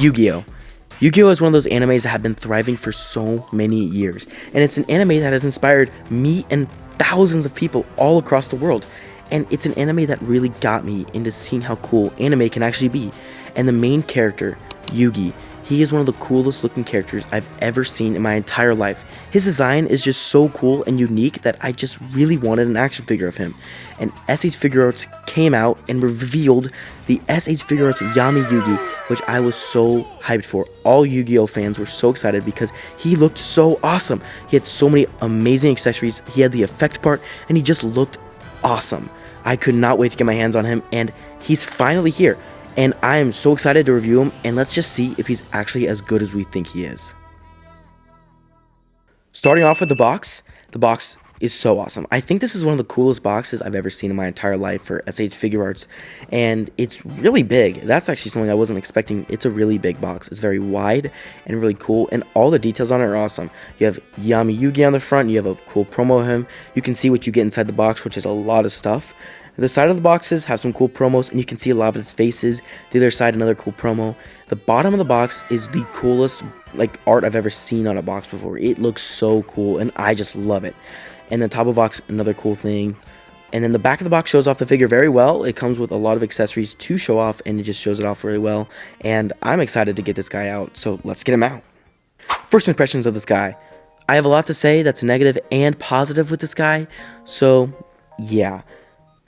Yu-Gi-Oh! Yu-Gi-Oh! Is one of those animes that have been thriving for so many years, and it's an anime that has inspired me and thousands of people all across the world. And it's an anime that really got me into seeing how cool anime can actually be. And the main character, Yugi, he is one of the coolest looking characters I've ever seen in my entire life. His design is just so cool and unique that I just really wanted an action figure of him. And SH Figuarts came out and revealed the SH Figuarts Yami Yugi, which I was so hyped for. All Yu-Gi-Oh fans were so excited because he looked so awesome. He had so many amazing accessories, he had the effect part, and he just looked awesome. I could not wait to get my hands on him, and he's finally here. And I am so excited to review him, and let's just see if he's actually as good as we think he is. Starting off with the box is so awesome. I think this is one of the coolest boxes I've ever seen in my entire life for SH Figuarts, and it's really big. That's actually something I wasn't expecting. It's a really big box. It's very wide and really cool, and all the details on it are awesome. You have Yami Yugi on the front, you have a cool promo of him. You can see what you get inside the box, which is a lot of stuff. The side of the boxes have some cool promos, and you can see a lot of his faces. The other side, another cool promo. The bottom of the box is the coolest art I've ever seen on a box before. It looks so cool, and I just love it. And the top of the box, another cool thing. And then the back of the box shows off the figure very well. It comes with a lot of accessories to show off, and it just shows it off really well. And I'm excited to get this guy out, so let's get him out. First impressions of this guy. I have a lot to say that's negative and positive with this guy, so yeah.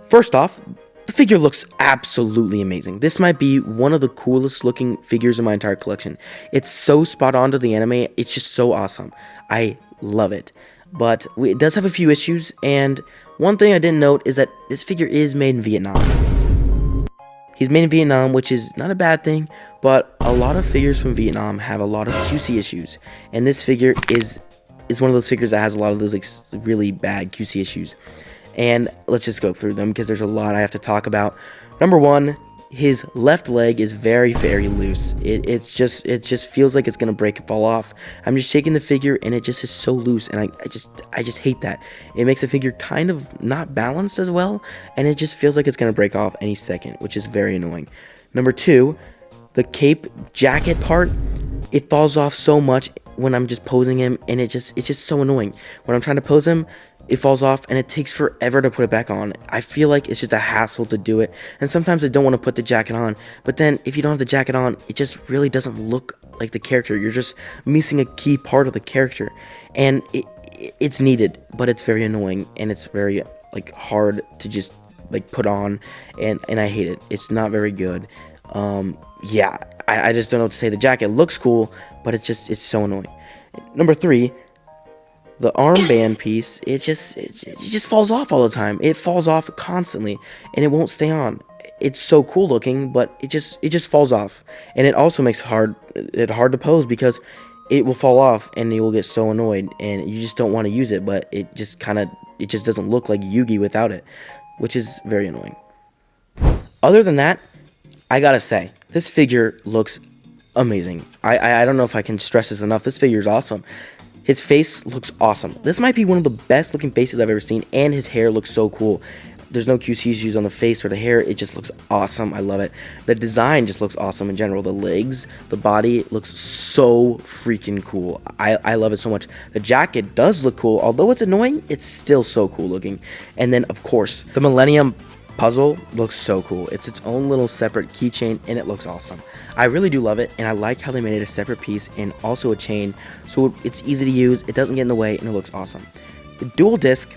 First off, the figure looks absolutely amazing. This might be one of the coolest looking figures in my entire collection. It's so spot on to the anime. It's just so awesome. I love it. But it does have a few issues, and one thing I didn't note is that this figure is made in Vietnam. He's made in Vietnam, which is not a bad thing, but a lot of figures from Vietnam have a lot of QC issues, and this figure is one of those figures that has a lot of those really bad QC issues. And let's just go through them because there's a lot I have to talk about. Number one, his left leg is very, very loose. It just feels like it's gonna break and fall off. I'm just shaking the figure, and it just is so loose, and I just hate that. It makes the figure kind of not balanced as well, and it just feels like it's gonna break off any second, which is very annoying. Number two, the cape jacket part, it falls off so much when I'm just posing him, and it's just so annoying. When I'm trying to pose him, it falls off, and it takes forever to put it back on. I feel like it's just a hassle to do it, and sometimes I don't want to put the jacket on, but then if you don't have the jacket on, it just really doesn't look like the character. You're just missing a key part of the character, and it's needed, but it's very annoying, and it's very hard to just put on, and I hate it. It's not very good. Yeah, I just don't know what to say. The jacket looks cool, but it's so annoying. Number three, the armband piece, it just falls off all the time. It falls off constantly, and it won't stay on. It's so cool looking, but it just falls off, and it also makes it hard to pose because it will fall off, and you will get so annoyed, and you just don't want to use it. But it just doesn't look like Yugi without it, which is very annoying. Other than that, I gotta say, this figure looks amazing. I don't know if I can stress this enough. This figure is awesome. His face looks awesome. This might be one of the best looking faces I've ever seen, and his hair looks so cool. There's no QC issues on the face or the hair. It just looks awesome. I love it. The design just looks awesome in general. The legs, the body looks so freaking cool. I love it so much. The jacket does look cool. Although it's annoying, it's still so cool looking. And then, of course, the Millennium puzzle looks so cool. It's its own little separate keychain, and it looks awesome. I really do love it, and I like how they made it a separate piece and also a chain, so it's easy to use, it doesn't get in the way, and it looks awesome. The dual disc,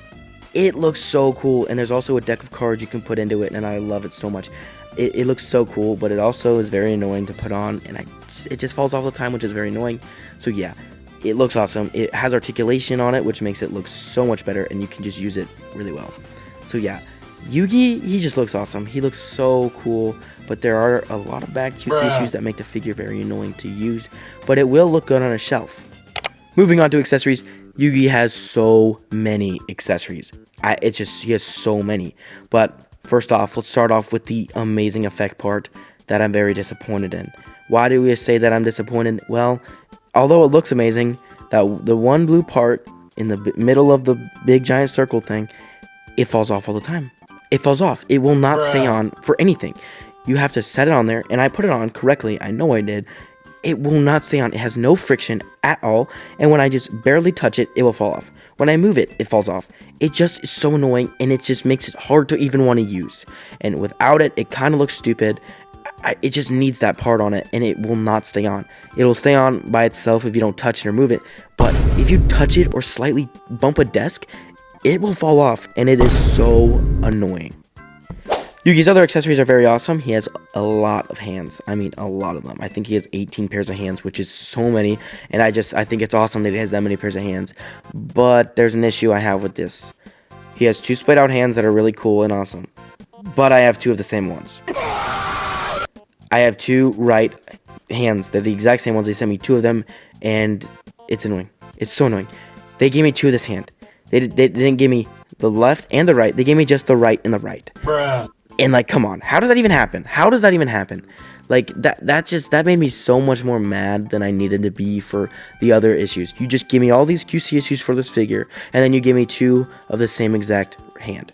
it looks so cool, and there's also a deck of cards you can put into it, and I love it so much. It looks so cool, but it also is very annoying to put on, and it just falls off the time, which is very annoying. So yeah, it looks awesome. It has articulation on it, which makes it look so much better, and you can just use it really well. So yeah, Yugi, he just looks awesome. He looks so cool, but there are a lot of bad QC issues that make the figure very annoying to use, but it will look good on a shelf. Moving on to accessories, Yugi has so many accessories. He has so many. But first off, let's start off with the amazing effect part that I'm very disappointed in. Why do we say that I'm disappointed? Well, although it looks amazing, that the one blue part in the middle of the big giant circle thing, it falls off all the time. It falls off. It will not stay on for anything. You have to set it on there, and I put it on correctly. I know I did. it will not stay on. It has no friction at all, and when I just barely touch it, it will fall off. When I move it, it falls off. It just is so annoying, and it just makes it hard to even want to use. And without it, it kind of looks stupid. It just needs that part on it, and it will not stay on. It will stay on by itself if you don't touch it or move it, but if you touch it or slightly bump a desk, it will fall off, and it is so annoying. Yugi's other accessories are very awesome. He has a lot of hands. I mean, a lot of them. I think he has 18 pairs of hands, which is so many, and I think it's awesome that he has that many pairs of hands. But there's an issue I have with this. He has 2 splayed out hands that are really cool and awesome, but I have 2 of the same ones. I have 2 right hands. They're the exact same ones. They sent me 2 of them, and it's annoying. It's so annoying. They gave me 2 of this hand. They didn't give me the left and the right. They gave me just the right and the right. Bruh. And, like, come on. How does that even happen? How does that even happen? Like, that made me so much more mad than I needed to be for the other issues. You just give me all these QC issues for this figure, and then you give me 2 of the same exact hand.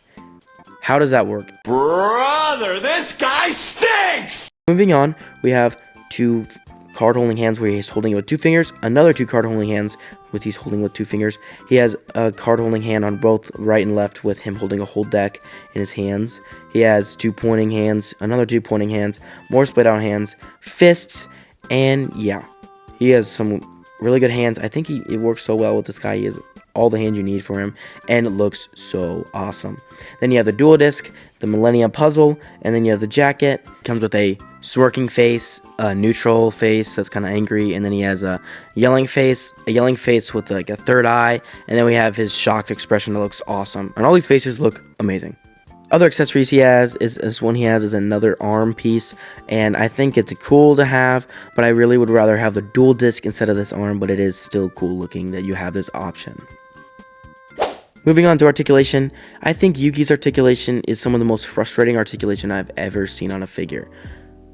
How does that work? Brother, this guy stinks! Moving on, we have 2 card holding hands where he's holding it with 2 fingers, another 2 card holding hands which he's holding with 2 fingers. He has a card holding hand on both right and left with him holding a whole deck in his hands. He has 2 pointing hands, another 2 pointing hands, more split out hands, fists, and yeah, he has some really good hands. I think it works so well with this guy. He has all the hands you need for him, and it looks so awesome. Then you have the dual disc, the Millennium puzzle, and then you have the jacket. Comes with a smirking face, a neutral face that's kind of angry, and then he has a yelling face with like a third eye, and then we have his shocked expression that looks awesome. And all these faces look amazing. Other accessories he has is one he has is another arm piece, and I think it's cool to have, but I really would rather have the dual disc instead of this arm, but it is still cool looking that you have this option. Moving on to articulation, I think Yugi's articulation is some of the most frustrating articulation I've ever seen on a figure.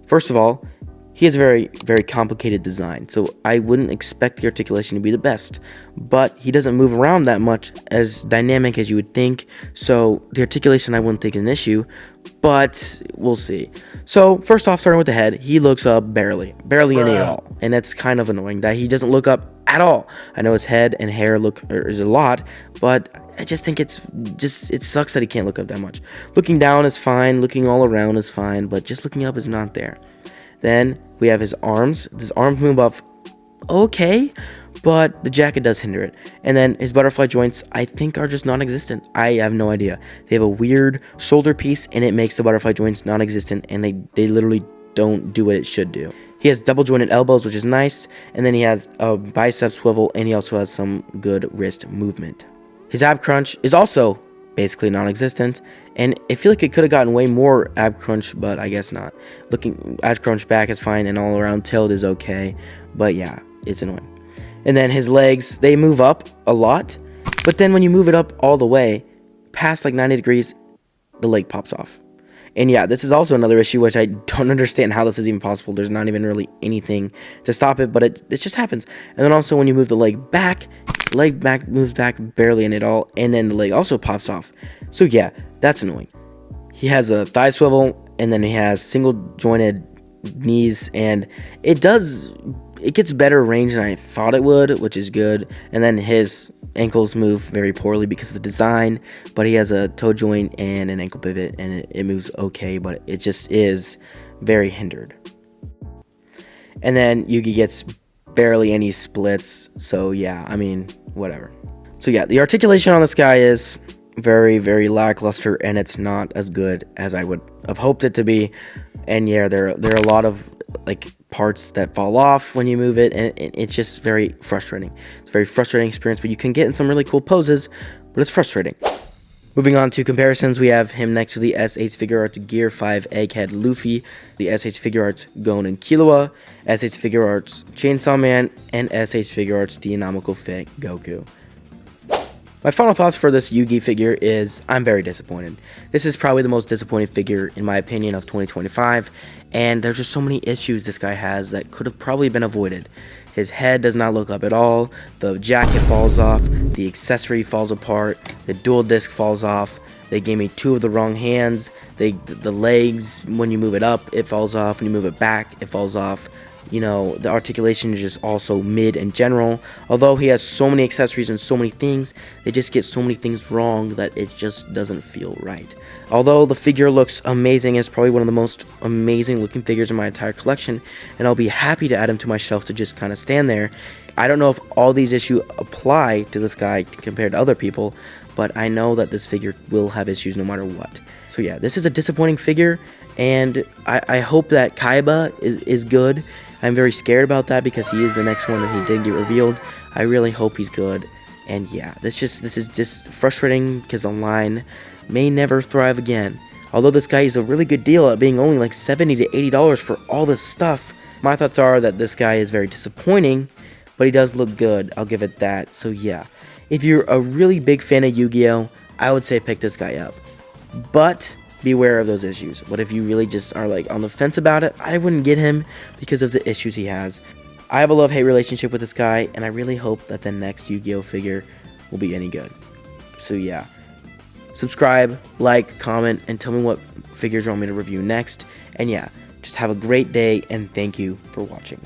First of all, he has a very, very complicated design, so I wouldn't expect the articulation to be the best, but he doesn't move around that much as dynamic as you would think, so the articulation I wouldn't think is an issue, but we'll see. So, first off, starting with the head, he looks up barely any at all, and that's kind of annoying that he doesn't look up at all. I know his head and hair is a lot, but I just think it sucks that he can't look up that much. Looking down is fine, looking all around is fine, but just looking up is not there. Then we have his arms. His arms move up okay, but the jacket does hinder it. And then his butterfly joints, I think, are just non-existent. I have no idea. They have a weird shoulder piece, and it makes the butterfly joints non-existent, and they literally don't do what it should do. He has double jointed elbows, which is nice, and then he has a bicep swivel, and he also has some good wrist movement. His ab crunch is also basically non-existent, and I feel like it could have gotten way more ab crunch, but I guess not. Looking ab crunch back is fine, and all around tilt is okay, but yeah, it's annoying. And then his legs, they move up a lot, but then when you move it up all the way past like 90 degrees, the leg pops off. And yeah, this is also another issue which I don't understand how this is even possible. There's not even really anything to stop it, but it just happens. And then also when you move the leg back moves back barely in at all, and then the leg also pops off. So yeah, that's annoying. He has a thigh swivel, and then he has single jointed knees, and it gets better range than I thought it would, which is good. And then his ankles move very poorly because of the design, but he has a toe joint and an ankle pivot, and it moves okay, but it just is very hindered. And then Yugi gets barely any splits, so yeah, I mean, whatever. So yeah, the articulation on this guy is very, very lackluster, and it's not as good as I would have hoped it to be. And yeah, there are a lot of like parts that fall off when you move it, and it's just very frustrating. It's a very frustrating experience, but you can get in some really cool poses, but it's frustrating. Moving on to comparisons, we have him next to the SH Figuarts Gear 5 Egghead Luffy, the SH Figuarts Gon and Killua, SH Figuarts Chainsaw Man, and SH Figuarts Dynamical Fit Goku. My final thoughts for this Yugi figure is I'm very disappointed. This is probably the most disappointing figure, in my opinion, of 2025, and there's just so many issues this guy has that could have probably been avoided. His head does not look up at all, the jacket falls off, the accessory falls apart, the dual disc falls off, they gave me 2 of the wrong hands, the legs, when you move it up, it falls off, when you move it back, it falls off. You know, the articulation is just also mid in general. Although he has so many accessories and so many things, they just get so many things wrong that it just doesn't feel right. Although the figure looks amazing, it's probably one of the most amazing looking figures in my entire collection, and I'll be happy to add him to my shelf to just kind of stand there. I don't know if all these issues apply to this guy compared to other people, but I know that this figure will have issues no matter what. So yeah, this is a disappointing figure, and I hope that Kaiba is good. I'm very scared about that because he is the next one that he did get revealed. I really hope he's good. And yeah, this is just frustrating because the line may never thrive again. Although this guy is a really good deal at being only like $70 to $80 for all this stuff, my thoughts are that this guy is very disappointing, but he does look good. I'll give it that. So yeah, if you're a really big fan of Yu-Gi-Oh, I would say pick this guy up. But beware of those issues. But if you really just are like on the fence about it, I wouldn't get him because of the issues he has. I have a love-hate relationship with this guy, and I really hope that the next Yu-Gi-Oh figure will be any good. So yeah, subscribe, like, comment, and tell me what figures you want me to review next. And yeah, just have a great day, and thank you for watching.